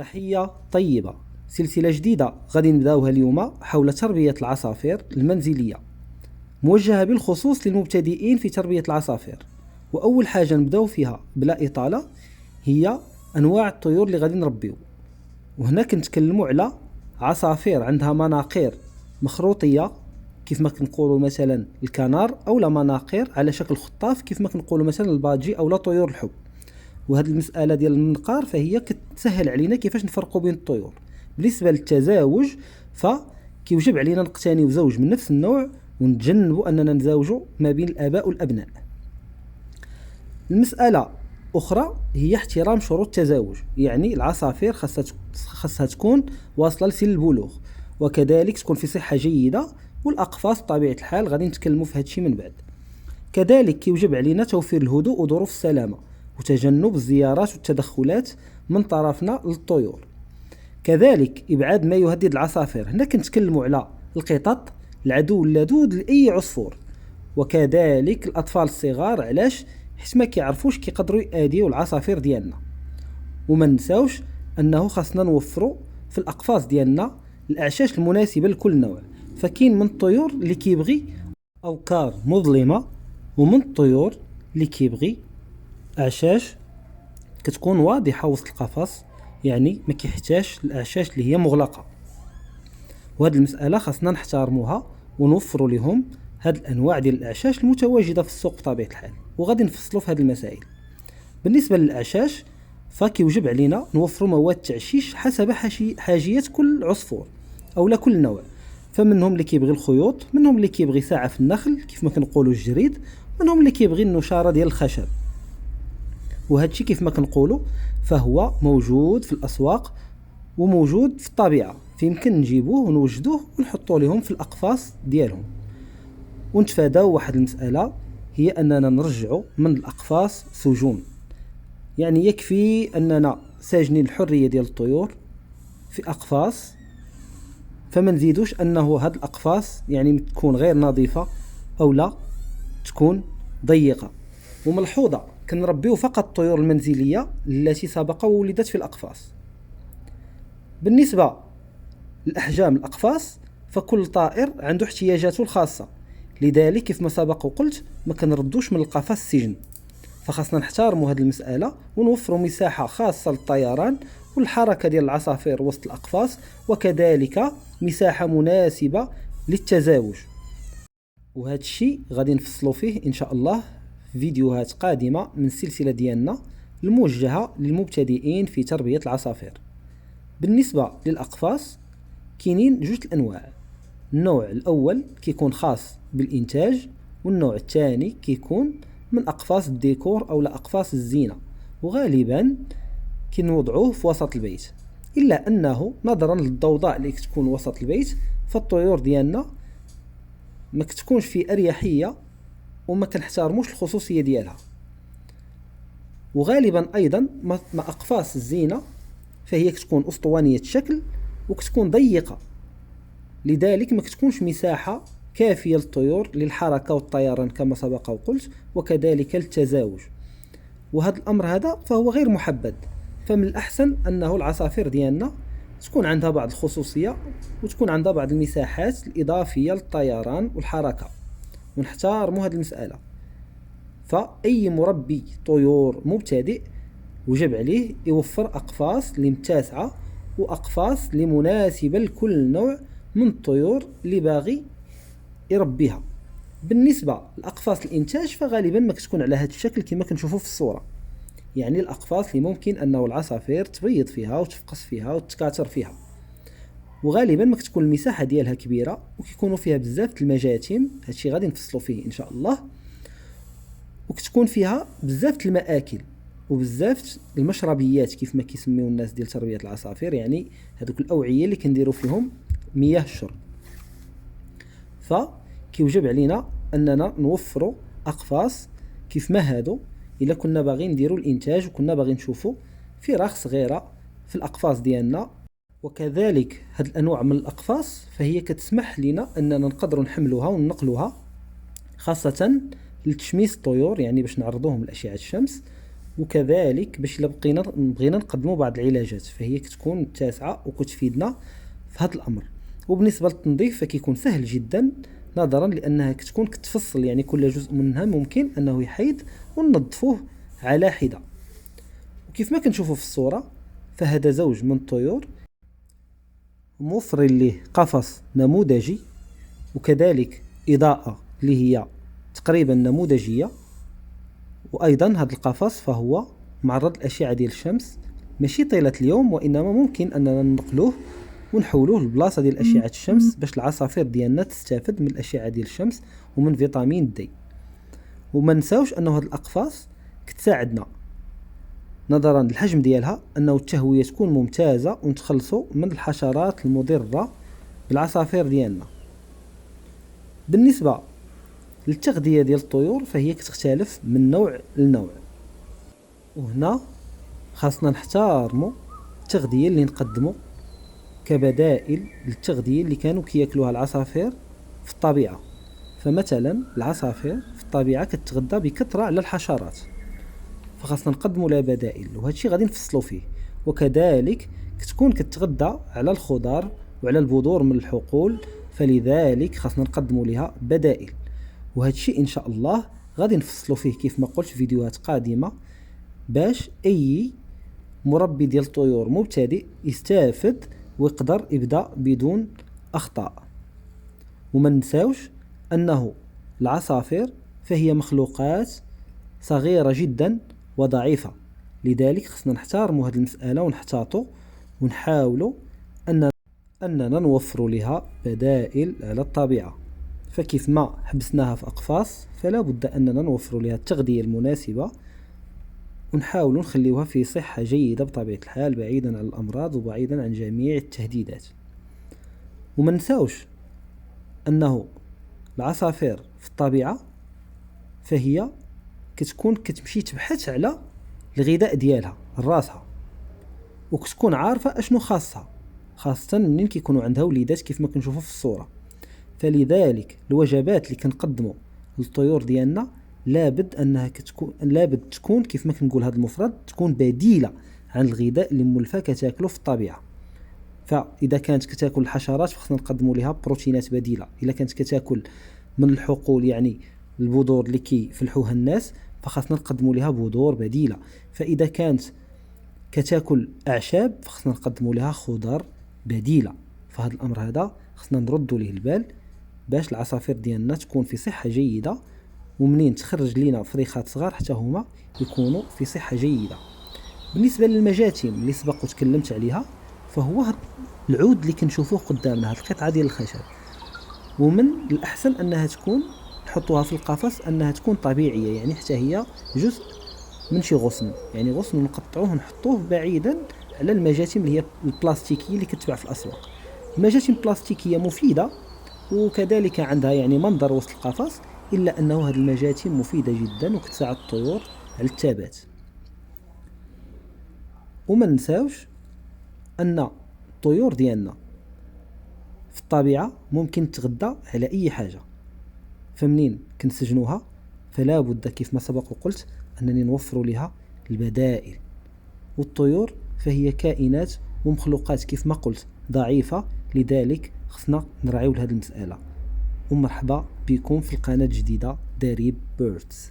تحية طيبة. سلسلة جديدة غادي نبداوها اليوم حول تربية العصافير المنزلية، موجهة بالخصوص للمبتدئين في تربية العصافير. وأول حاجة نبداو فيها بلا إطالة هي أنواع الطيور اللي غادي نربيو. وهنا كنتكلموا على عصافير عندها مناقير مخروطية كيف ما كنقولوا مثلا الكنار، أو لا مناقير على شكل خطاف كيف ما كنقولوا مثلا الباجي أو لا طيور الحب. وهذه المسألة ديال المنقار فهي كتسهل علينا كيفاش نفرقوا بين الطيور. بالنسبة للتزاوج فكيوجب علينا نقتنيو زوج من نفس النوع ونتجنبوا أننا نزاوجوا ما بين الآباء والأبناء. المسألة أخرى هي احترام شروط التزاوج، يعني العصافير خاصها تكون واصلة لسن البلوغ، وكذلك تكون في صحة جيدة، والأقفاص بطبيعة الحال غادي نتكلموا في هذا الشيء من بعد. كذلك كيوجب علينا توفير الهدوء وظروف السلامة وتجنب الزيارات والتدخلات من طرفنا للطيور. كذلك إبعاد ما يهدد العصافير، هنا كنتكلموا على القطط العدو اللدود لأي عصفور، وكذلك الأطفال الصغار. علاش؟ حيت ما كيعرفوش كيقدروا يأذيو العصافير ديالنا. وما نساوش أنه خاصنا نوفروا في الأقفاص ديالنا الأعشاش المناسبة لكل نوع. فكاين من الطيور اللي كيبغي أوكار مظلمة، ومن الطيور اللي كيبغي أعشاش كتكون واضحة وسط القفص، يعني ما كيحتاجش الأعشاش اللي هي مغلقة. وهذه المسألة خاصنا نحترموها ونوفروا لهم هاد الأنواع ديال الأعشاش المتواجدة في السوق بطبيعة الحال، وغادي نفصلوا في هذه المسائل. بالنسبة للأعشاش فكيوجب علينا نوفروا مواد تعشيش حسب حاجية كل عصفور أو لا كل نوع. فمنهم اللي كيبغي الخيوط، منهم اللي كيبغي ساعة في النخل كيف ما كنقولوا الجريد، منهم اللي كيبغي النشارة ديال الخشب. وهذا الشيء كيف ما كنقولوا فهو موجود في الأسواق وموجود في الطبيعة، فيمكن نجيبوه ونوجدوه ونحطوه لهم في الأقفاص ديالهم. ونتفاداو واحد المسألة هي أننا نرجعوا من الأقفاص سجون، يعني يكفي أننا ساجنين الحرية ديال الطيور في أقفاص، فما نزيدوش أنه هاد الأقفاص يعني تكون غير نظيفة أو لا تكون ضيقة. وملحوظة كنربيو فقط الطيور المنزلية التي سبق وولدت في الأقفاص. بالنسبة لأحجام الأقفاص فكل طائر عنده احتياجاته الخاصة، لذلك كيف ما سبق وقلت ما كنردوش من القفص السجن. فخاصنا نحترموا هذه المسألة ونوفروا مساحة خاصة للطيران والحركة ديال العصافير وسط الأقفاص، وكذلك مساحة مناسبة للتزاوج. وهذا الشيء غادي نفصلوا فيه إن شاء الله في فيديوهات قادمة من السلسلة ديالنا الموجهة للمبتدئين في تربية العصافير. بالنسبة للأقفاص كاينين جوج الأنواع. النوع الأول كيكون خاص بالإنتاج، والنوع الثاني كيكون من أقفاص الديكور أو لا أقفاص الزينة، وغالبا كنوضعوه في وسط البيت. إلا أنه نظرا للضوضاء اللي كتكون وسط البيت فالطيور ديالنا ما كتكونش في أريحية وما كنحترموش الخصوصية ديالها. وغالبا أيضا مع أقفاص الزينة فهي كتكون أسطوانية الشكل وكتكون ضيقة، لذلك ما كتكونش مساحة كافية للطيور للحركة والطيران كما سبق وقلت، وكذلك التزاوج. وهذا الأمر هذا فهو غير محبذ. فمن الأحسن أنه العصافير ديالنا تكون عندها بعض الخصوصية وتكون عندها بعض المساحات الإضافية للطيران والحركة، ونحترموا هذه المسألة. فأي مربي طيور مبتدئ وجب عليه يوفر أقفاص لمتاسعة وأقفاص لمناسبة لكل نوع من الطيور اللي باغي يربيها. بالنسبة لأقفاص الإنتاج فغالبا ما كتكون على هذا الشكل كما كنشوفوا في الصورة، يعني الأقفاص اللي ممكن أنه العصافير تبيض فيها وتفقس فيها وتكاثر فيها، وغالبا ما كتكون المساحة ديالها كبيرة وكيكونوا فيها بزاف المجاتم. هادشي غادي نفصلوا فيه إن شاء الله. وكتكون فيها بزاف المآكل وبزاف المشربيات كيف ما كيسميو الناس ديال تربية العصافير، يعني هذوك الأوعية اللي كنديروا فيهم مياه الشرب. فكيوجب علينا أننا نوفروا أقفاص كيف ما هادو إلا كنا باغيين نديروا الإنتاج وكنا باغيين نشوفوا فراخ صغيرة في الأقفاص ديالنا. وكذلك هاد الأنواع من الأقفاص فهي كتسمح لنا أننا نقدروا نحملوها وننقلوها، خاصة لتشميس الطيور، يعني باش نعرضوهم لأشعة الشمس، وكذلك باش الا بغينا نقدموا بعض العلاجات فهي كتكون متسعه وكتفيدنا في هذا الامر. وبالنسبه للتنظيف فكيكون سهل جدا، نظرا لانها كتكون كتفصل، يعني كل جزء منها ممكن انه يحيد وننظفوه على حده. وكيف ما كنشوفوا في الصوره فهذا زوج من الطيور موفر ليه قفص نموذجي، وكذلك اضاءه اللي هي تقريبا نموذجيه، وايضا هذا القفص فهو معرض للاشعه ديال الشمس ماشي طيله اليوم، وانما ممكن اننا ننقلوه ونحولوه لبلاصه ديال اشعه الشمس باش العصافير ديالنا تستافد من الاشعه ديال الشمس ومن فيتامين دي. وما نساوش انه هذه الاقفاص كتساعدنا نظرا للحجم ديالها انه التهويه تكون ممتازه ونتخلصوا من الحشرات المضره بالعصافير ديالنا. بالنسبه للتغذيه ديال الطيور فهي كتختلف من نوع لنوع، وهنا خاصنا نحترموا التغذيه اللي نقدموا كبدائل للتغذيه اللي كانوا كياكلوها العصافير في الطبيعه. فمثلا العصافير في الطبيعه كتغذى بكثره على الحشرات، فخاصنا نقدموا لها بدائل، وهذا الشيء غادي نفصلوا فيه. وكذلك كتكون كتغذى على الخضار وعلى البذور من الحقول، فلذلك خاصنا نقدموا لها بدائل. وهذا الشيء ان شاء الله غادي نفصلوا فيه كيف ما قلت في فيديوهات قادمه، باش اي مربي ديال الطيور مبتدئ يستافد ويقدر يبدا بدون اخطاء. وما ننساوش انه العصافير فهي مخلوقات صغيره جدا وضعيفه، لذلك خصنا نحترموا هذه المساله ونحتاطوا ونحاولوا اننا نوفر لها بدائل على الطبيعه. فكيف ما حبسناها في اقفاص فلا بد اننا نوفر لها التغذيه المناسبه، ونحاولوا نخليوها في صحه جيده بطبيعه الحال، بعيدا عن الامراض وبعيدا عن جميع التهديدات. وما نساوش انه العصافير في الطبيعه فهي كتكون كتمشي تبحث على الغذاء ديالها راسها، وكتكون عارفه اشنو خاصها، خاصه منين كيكونوا عندها وليدات كيف ما كنشوفوا في الصوره. فلذلك الوجبات اللي كنقدموا للطيور ديالنا لابد تكون كيف ما كنقول هذا المفرد تكون بديله عن الغذاء اللي مولفه كتاكلو في الطبيعه. فاذا كانت كتاكل الحشرات فخصنا نقدموا لها بروتينات بديله، اذا كانت كتاكل من الحقول يعني البذور اللي كيفلحوها الناس فخصنا نقدموا لها بذور بديله، فاذا كانت كتاكل اعشاب فخصنا نقدموا لها خضر بديله. فهذا الامر هذا خصنا نردوا ليه البال باش العصافير ديالنا تكون في صحه جيده، ومنين تخرج لينا فريخات صغار حتى هما يكونوا في صحه جيده. بالنسبه للمجاتم اللي سبق وتكلمت عليها فهو العود اللي كنشوفوه قدامنا، هذه القطعه ديال الخشب، ومن الاحسن انها تكون نحطوها في القفص انها تكون طبيعيه، يعني حتى هي جزء من شي غصن، يعني غصن نقطعوه ونحطوه بعيدا على المجاتم اللي هي البلاستيكيه اللي كتباع في الاسواق. المجاتم البلاستيكيه مفيده وكذلك عندها يعني منظر وسط القفص، الا انه هذه المجاتم مفيده جدا وكتساعد الطيور على الثبات. وما ننساوش ان الطيور ديالنا في الطبيعه ممكن تغذى على اي حاجه، فمنين كنسجنوها فلا بد كيف ما سبق وقلت انني نوفر لها البدائل. والطيور فهي كائنات ومخلوقات كيف ما قلت ضعيفه، لذلك خصنا نراعيو لهذه المساله. ومرحبا بكم في القناه الجديده دريب بيردز.